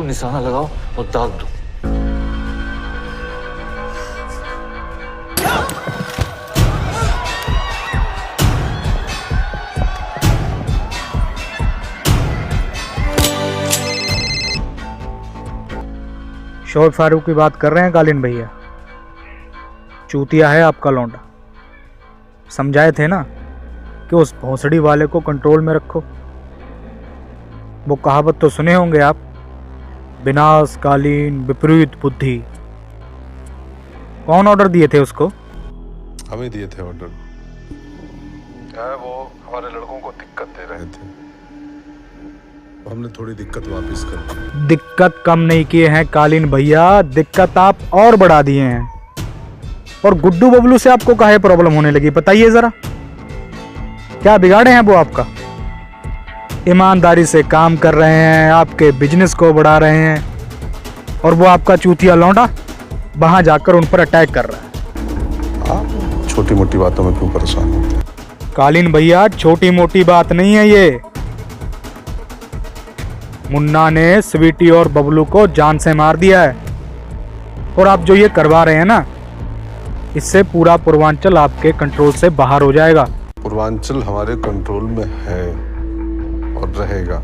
निशाना लगाओ और दाग दो। शोएब फारूक की बात कर रहे हैं कालीन भैया? चूतिया है आपका लौंडा। समझाए थे ना कि उस भोसड़ी वाले को कंट्रोल में रखो। वो कहावत तो सुने होंगे आप, विनाशकालीन विपरीत बुद्धि। कौन ऑर्डर दिए थे उसको? हमें दिए थे ऑर्डर। क्या है, वो हमारे लड़कों को दिक्कत दे रहे थे, हमने थोड़ी दिक्कत वापस कर दी। दिक्कत कम नहीं किए हैं कालीन भैया, दिक्कत आप और बढ़ा दिए हैं। और गुड्डू बबलू से आपको काहे प्रॉब्लम होने लगी बताइए जरा, क्या बिगाड़े हैं वो आपका? ईमानदारी से काम कर रहे हैं, आपके बिजनेस को बढ़ा रहे हैं, और वो आपका चूतिया लौंडा वहां जाकर उन पर अटैक कर रहा है। आप छोटी मोटी बातों में क्यों परेशान होते हैं? कालीन भैया छोटी मोटी बात नहीं है ये। मुन्ना ने स्वीटी और बबलू को जान से मार दिया है, और आप जो ये करवा रहे हैं ना, इससे पूरा पूर्वांचल आपके कंट्रोल से बाहर हो जाएगा। पूर्वांचल हमारे कंट्रोल में है और रहेगा,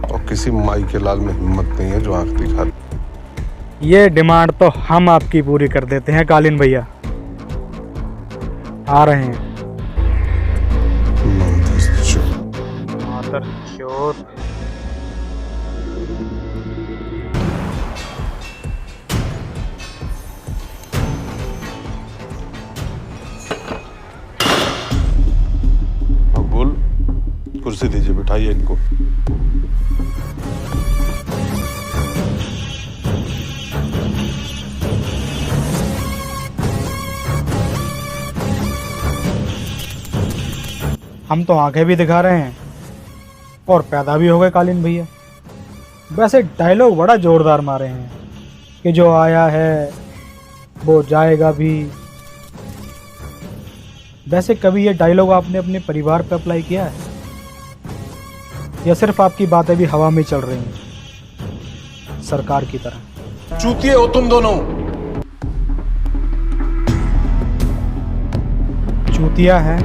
और किसी माई के लाल में हिम्मत नहीं है जो आंख दिखा। ये डिमांड तो हम आपकी पूरी कर देते हैं कालीन भैया। आ रहे हैं। मादरचोद। बोल, कुर्सी दीजिए, बिठाइए इनको। हम तो आंखें भी दिखा रहे हैं और पैदा भी हो गए कालीन भैया। वैसे डायलॉग बड़ा जोरदार मारे हैं कि जो आया है वो जाएगा भी। वैसे कभी ये डायलॉग आपने अपने परिवार पर अप्लाई किया है, या सिर्फ आपकी बातें भी हवा में चल रही हैं सरकार की तरह? चूतिए हो तुम दोनों। चूतिया है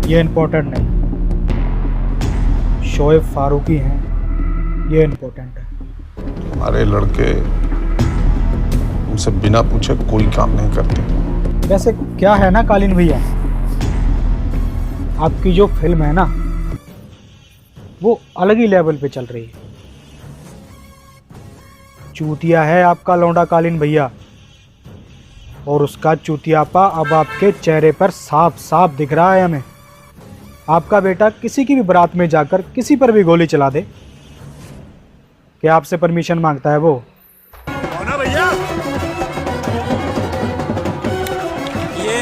ये इम्पोर्टेंट नहीं, शोएब फारूकी हैं ये इम्पोर्टेंट है। हमारे लड़के उनसे बिना पूछे कोई काम नहीं करते। वैसे क्या है ना कालीन भैया, आपकी जो फिल्म है ना वो अलग ही लेवल पे चल रही है। चूतिया है आपका लौंडा कालीन भैया, और उसका चूतियापा अब आपके चेहरे पर साफ साफ दिख रहा है हमें। आपका बेटा किसी की भी बारात में जाकर किसी पर भी गोली चला दे, क्या आपसे परमिशन मांगता है वो? कौन है भैया? ये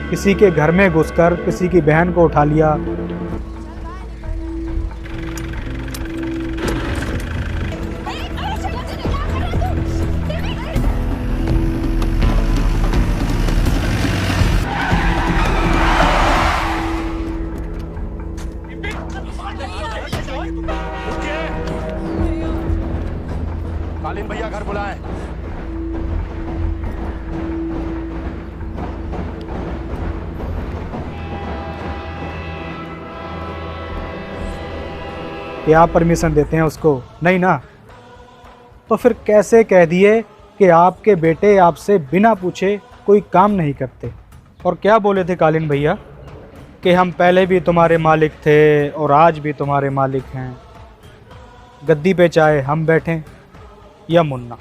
किसी के घर में घुसकर किसी की बहन को उठा लिया, कालीन भैया घर बुलाए। क्या आप परमिशन देते हैं उसको? नहीं ना, तो फिर कैसे कह दिए कि आपके बेटे आपसे बिना पूछे कोई काम नहीं करते? और क्या बोले थे कालीन भैया कि हम पहले भी तुम्हारे मालिक थे और आज भी तुम्हारे मालिक हैं, गद्दी पे चाहे हम बैठें या मुन्ना,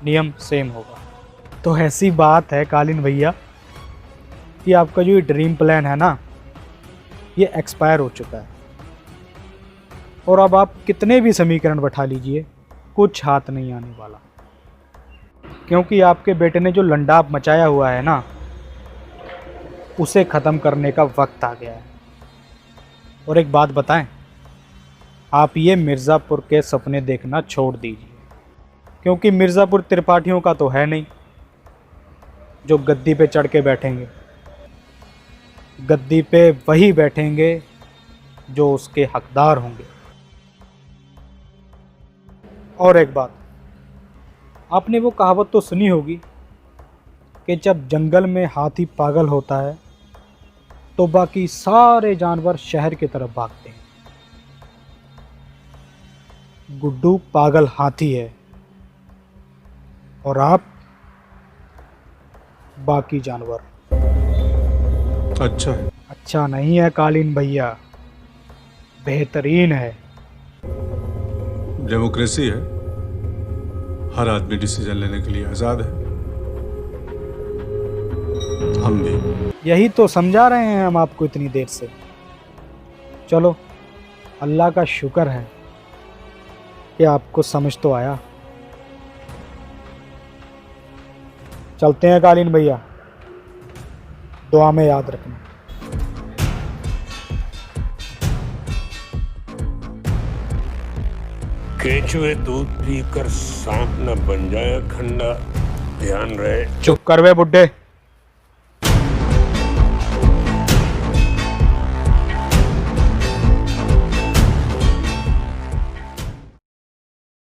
नियम सेम होगा। तो ऐसी बात है कालीन भैया कि आपका जो ये ड्रीम प्लान है ना, ये एक्सपायर हो चुका है, और अब आप कितने भी समीकरण बैठा लीजिए कुछ हाथ नहीं आने वाला, क्योंकि आपके बेटे ने जो लंडाप मचाया हुआ है ना, उसे ख़त्म करने का वक्त आ गया है। और एक बात बताएं, आप ये मिर्ज़ापुर के सपने देखना छोड़ दीजिए, क्योंकि मिर्ज़ापुर त्रिपाठियों का तो है नहीं जो गद्दी पे चढ़ के बैठेंगे। गद्दी पे वही बैठेंगे जो उसके हकदार होंगे। और एक बात, आपने वो कहावत तो सुनी होगी कि जब जंगल में हाथी पागल होता है तो बाकी सारे जानवर शहर की तरफ भागते हैं। गुड्डू पागल हाथी है और आप बाकी जानवर। अच्छा है। अच्छा नहीं है कालीन भैया, बेहतरीन है। डेमोक्रेसी है, हर आदमी डिसीजन लेने के लिए आजाद है, हम भी। यही तो समझा रहे हैं हम आपको इतनी देर से। चलो, अल्लाह का शुक्र है कि आपको समझ तो आया। चलते हैं कालीन भैया, दुआ में याद रखना। केचुए दूध पीकर सांप न बन जाए खंडा, ध्यान रहे। चुप कर बे बुड्ढे।